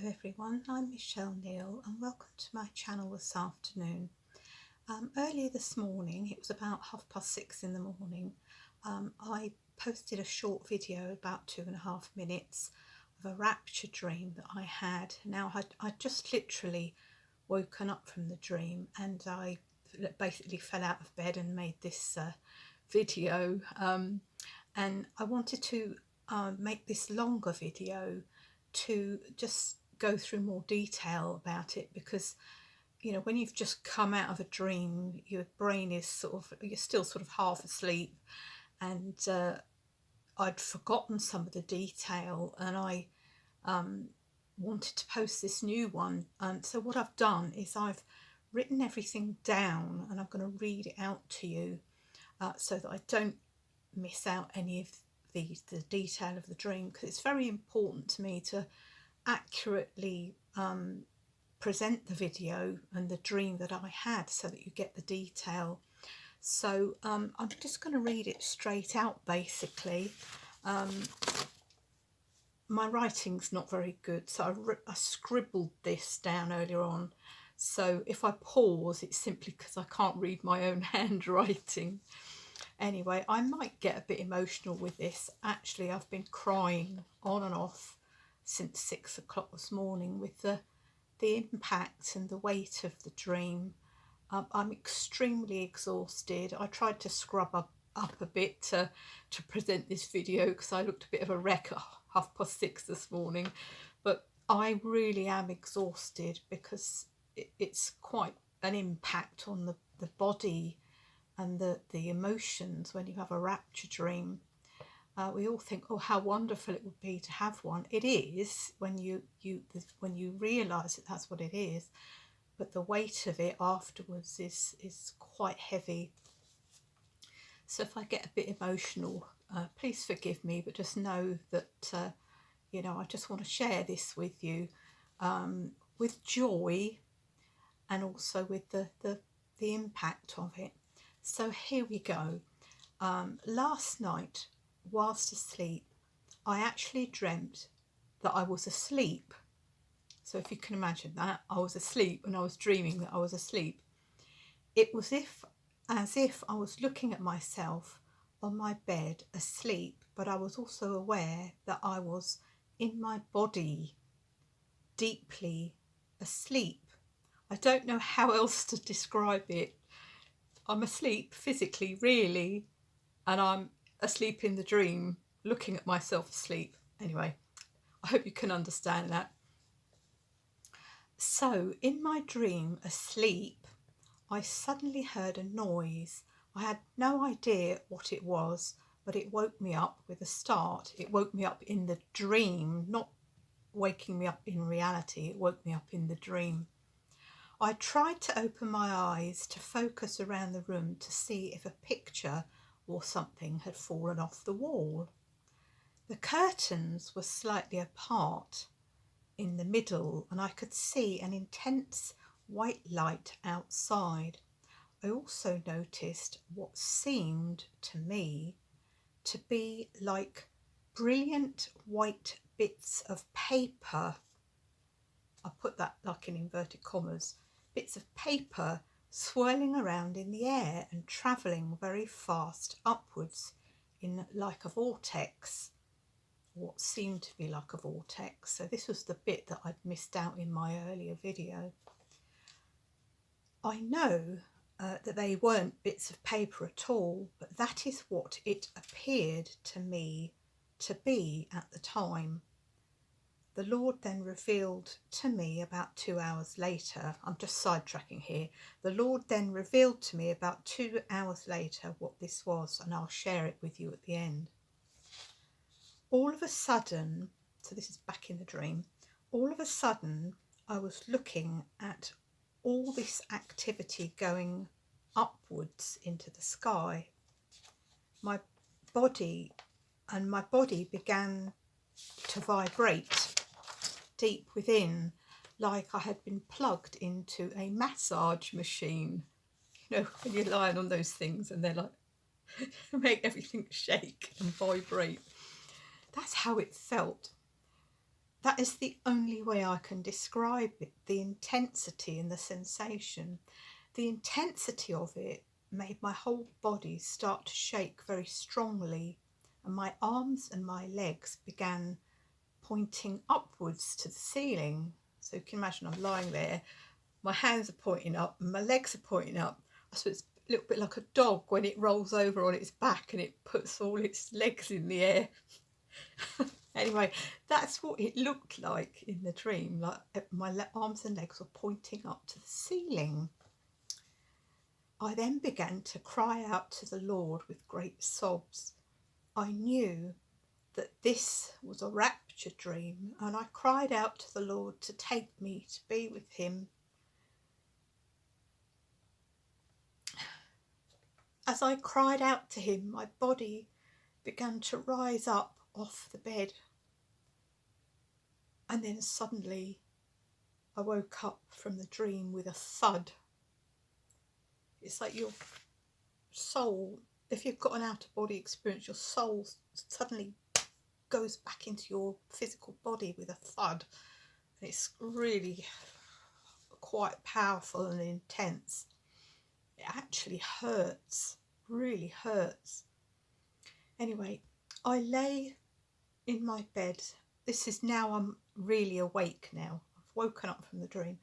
Hello everyone, I'm Michelle Neal and welcome to my channel this afternoon. Earlier this morning, it was about 6:30 in the morning, I posted a short video about 2.5 minutes of a rapture dream that I had. Now I just literally woken up from the dream and I basically fell out of bed and made this video, and I wanted to make this longer video to just go through more detail about it, because when you've just come out of a dream, your brain is you're still sort of half asleep, and I'd forgotten some of the detail, and I wanted to post this new one. And so what I've done is I've written everything down and I'm going to read it out to you, so that I don't miss out any of the detail of the dream, because it's very important to me to accurately present the video and the dream that I had so that you get the detail. So I'm just going to read it straight out basically. My writing's not very good, so I scribbled this down earlier on, so if I pause it's simply because I can't read my own handwriting. Anyway, I might get a bit emotional with this. Actually, I've been crying on and off since 6 o'clock this morning with the impact and the weight of the dream. I'm extremely exhausted. I tried to scrub up a bit to present this video because I looked a bit of a wreck at 6:30 this morning, but I really am exhausted because it's quite an impact on the body and the emotions when you have a rapture dream. We all think, oh, how wonderful it would be to have one. It is when you realise that that's what it is, but the weight of it afterwards is quite heavy. So if I get a bit emotional, please forgive me, but just know that I just want to share this with you, with joy and also with the impact of it. So here we go. Last night, whilst asleep, I actually dreamt that I was asleep. So if you can imagine that, I was asleep and I was dreaming that I was asleep. It was as if I was looking at myself on my bed asleep, but I was also aware that I was in my body, deeply asleep. I don't know how else to describe it. I'm asleep physically, really, and I'm asleep in the dream, looking at myself asleep. Anyway, I hope you can understand that. So in my dream, asleep, I suddenly heard a noise. I had no idea what it was, but it woke me up with a start. It woke me up in the dream, not waking me up in reality. It woke me up in the dream. I tried to open my eyes to focus around the room to see if a picture or something had fallen off the wall. The curtains were slightly apart in the middle and I could see an intense white light outside. I also noticed what seemed to me to be like brilliant white bits of paper. I put that like in inverted commas. Bits of paper swirling around in the air and travelling very fast upwards in like a vortex, what seemed to be like a vortex. So this was the bit that I'd missed out in my earlier video. I know that they weren't bits of paper at all, but that is what it appeared to me to be at the time. The Lord then revealed to me about 2 hours later, I'm just sidetracking here, the Lord then revealed to me about 2 hours later what this was, and I'll share it with you at the end. All of a sudden, so this is back in the dream, all of a sudden I was looking at all this activity going upwards into the sky. My body began to vibrate deep within, like I had been plugged into a massage machine. When you're lying on those things and they're like make everything shake and vibrate. That's how it felt. that is the only way I can describe it, the intensity and the sensation. The intensity of it made my whole body start to shake very strongly, and my arms and my legs began pointing upwards to the ceiling. So you can imagine I'm lying there, my hands are pointing up and my legs are pointing up. I suppose it's a little bit like a dog when it rolls over on its back and it puts all its legs in the air. Anyway, that's what it looked like in the dream, like my arms and legs were pointing up to the ceiling. I then began to cry out to the Lord with great sobs. I knew that this was a rapture dream, and I cried out to the Lord to take me to be with him. As I cried out to him, my body began to rise up off the bed, and then suddenly I woke up from the dream with a thud. It's like your soul, if you've got an out-of-body experience, your soul suddenly goes back into your physical body with a thud. And it's really quite powerful and intense. It actually hurts, really hurts. Anyway, I lay in my bed. This is now, I'm really awake now. I've woken up from the dream.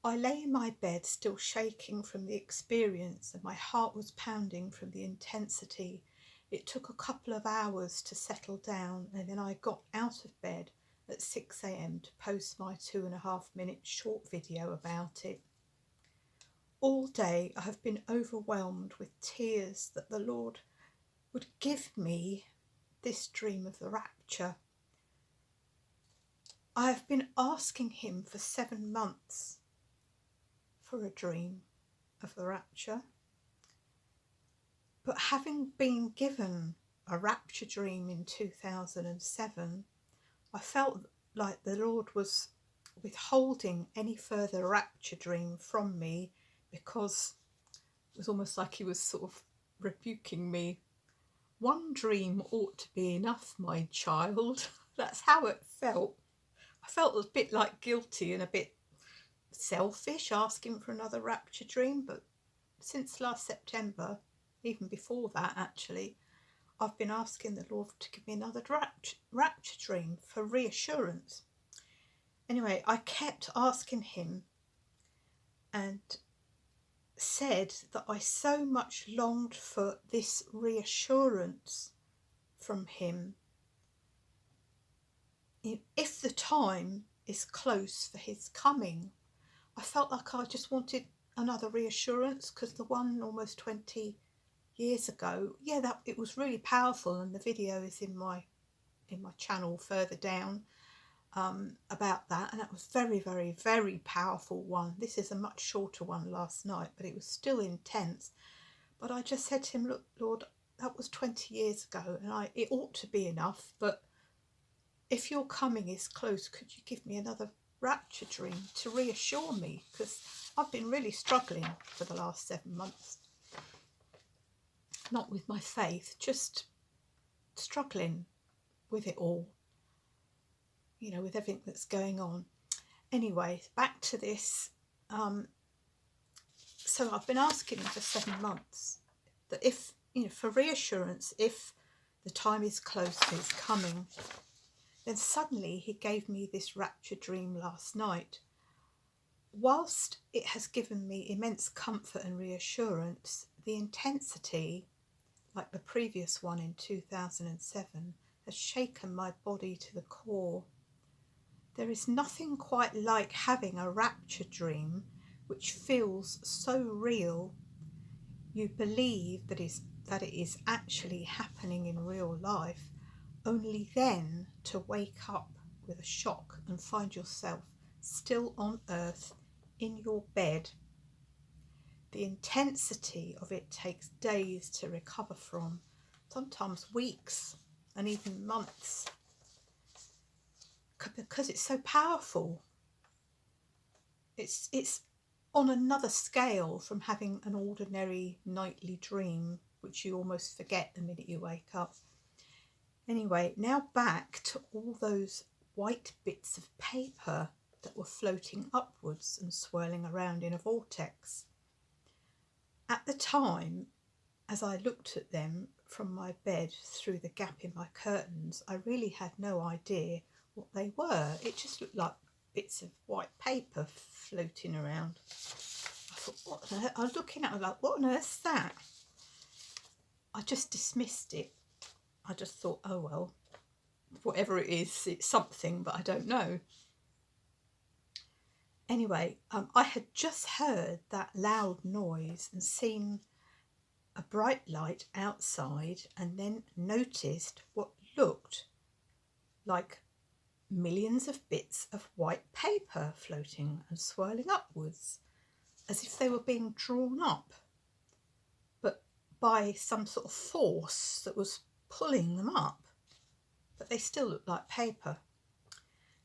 I lay in my bed, still shaking from the experience, and my heart was pounding from the intensity. It took a couple of hours to settle down, and then I got out of bed at 6 a.m. to post my 2.5-minute short video about it. All day I have been overwhelmed with tears that the Lord would give me this dream of the rapture. I have been asking him for 7 months for a dream of the rapture. But having been given a rapture dream in 2007, I felt like the Lord was withholding any further rapture dream from me, because it was almost like he was sort of rebuking me. One dream ought to be enough, my child. That's how it felt. I felt a bit like guilty and a bit selfish asking for another rapture dream, but since last September, even before that actually, I've been asking the Lord to give me another rapture dream for reassurance. Anyway, I kept asking him and said that I so much longed for this reassurance from him. If the time is close for his coming, I felt like I just wanted another reassurance, because the one almost 20 years ago, yeah, that it was really powerful, and the video is in my channel further down about that, and that was very, very, very powerful one. This is a much shorter one last night, but it was still intense. But I just said to him, look, Lord, that was 20 years ago, and it ought to be enough, but if your coming is close, could you give me another rapture dream to reassure me, because I've been really struggling for the last 7 months, not with my faith, just struggling with it all, you know, with everything that's going on. Anyway, back to this. So I've been asking him for 7 months that if, you know, for reassurance, if the time is close to his coming. Then suddenly he gave me this rapture dream last night. Whilst it has given me immense comfort and reassurance, the intensity, like the previous one in 2007, has shaken my body to the core. There is nothing quite like having a rapture dream which feels so real. You believe that it is actually happening in real life, only then to wake up with a shock and find yourself still on earth in your bed. The intensity of it takes days to recover from, sometimes weeks and even months, because it's so powerful. It's on another scale from having an ordinary nightly dream, which you almost forget the minute you wake up. Anyway, now back to all those white bits of paper that were floating upwards and swirling around in a vortex. At the time, as I looked at them from my bed through the gap in my curtains, I really had no idea what they were. It just looked like bits of white paper floating around. I thought, what on earth? I was looking at it like, what on earth's that? I just dismissed it. I just thought, oh well, whatever it is, it's something, but I don't know. Anyway, I had just heard that loud noise and seen a bright light outside, and then noticed what looked like millions of bits of white paper floating and swirling upwards, as if they were being drawn up, but by some sort of force that was pulling them up, but they still looked like paper.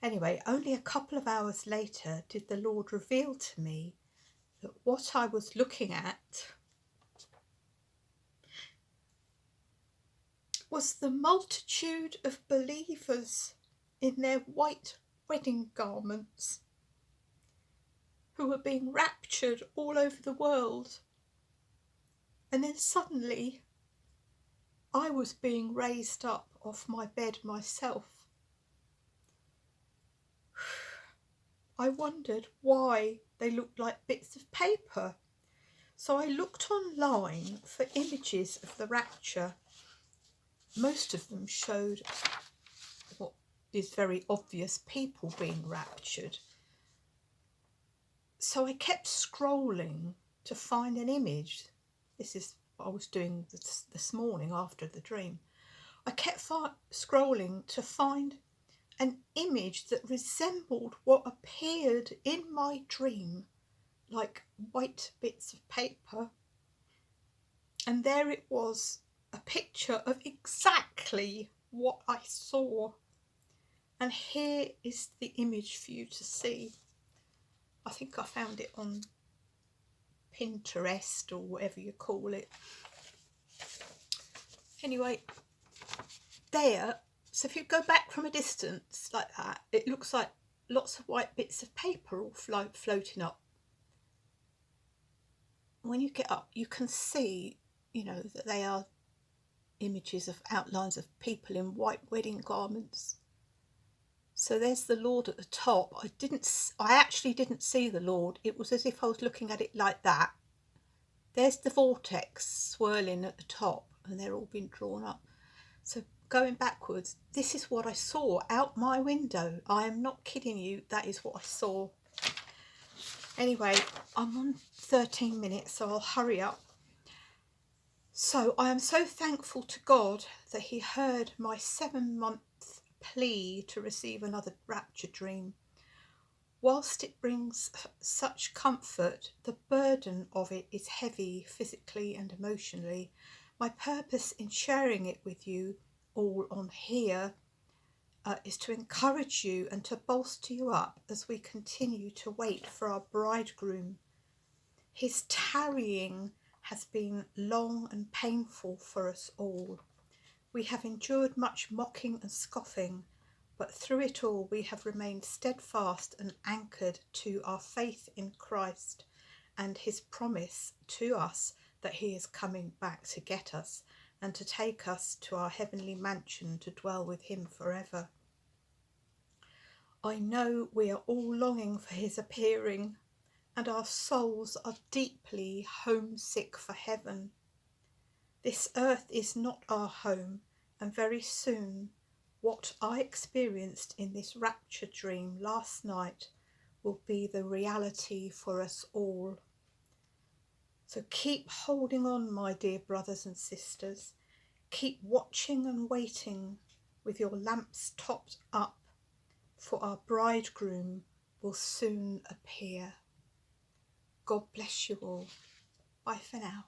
Anyway, only a couple of hours later did the Lord reveal to me that what I was looking at was the multitude of believers in their white wedding garments who were being raptured all over the world. And then suddenly I was being raised up off my bed myself. I wondered why they looked like bits of paper. So I looked online for images of the rapture. Most of them showed what is very obvious, people being raptured. So I kept scrolling to find an image. This is what I was doing this morning after the dream. I kept scrolling to find an image that resembled what appeared in my dream, like white bits of paper. And there it was, a picture of exactly what I saw. And here is the image for you to see. I think I found it on Pinterest or whatever you call it. Anyway, there, so if you go back from a distance like that, it looks like lots of white bits of paper all floating up. When you get up, you can see, you know, that they are images of outlines of people in white wedding garments. So there's the Lord at the top. I actually didn't see the Lord. It was as if I was looking at it like that. There's the vortex swirling at the top, and they're all being drawn up. So going backwards, this is what I saw out my window. I am not kidding you. That is what I saw. Anyway, I'm on 13 minutes, so I'll hurry up. So I am so thankful to God that he heard my 7-month plea to receive another rapture dream. Whilst it brings such comfort, the burden of it is heavy physically and emotionally. My purpose in sharing it with you all on here is to encourage you and to bolster you up as we continue to wait for our bridegroom. His tarrying has been long and painful for us all. We have endured much mocking and scoffing, but through it all we have remained steadfast and anchored to our faith in Christ and his promise to us that he is coming back to get us and to take us to our heavenly mansion to dwell with him forever. I know we are all longing for his appearing, and our souls are deeply homesick for heaven. This earth is not our home, and very soon what I experienced in this rapture dream last night will be the reality for us all. So keep holding on, my dear brothers and sisters. Keep watching and waiting with your lamps topped up, for our bridegroom will soon appear. God bless you all. Bye for now.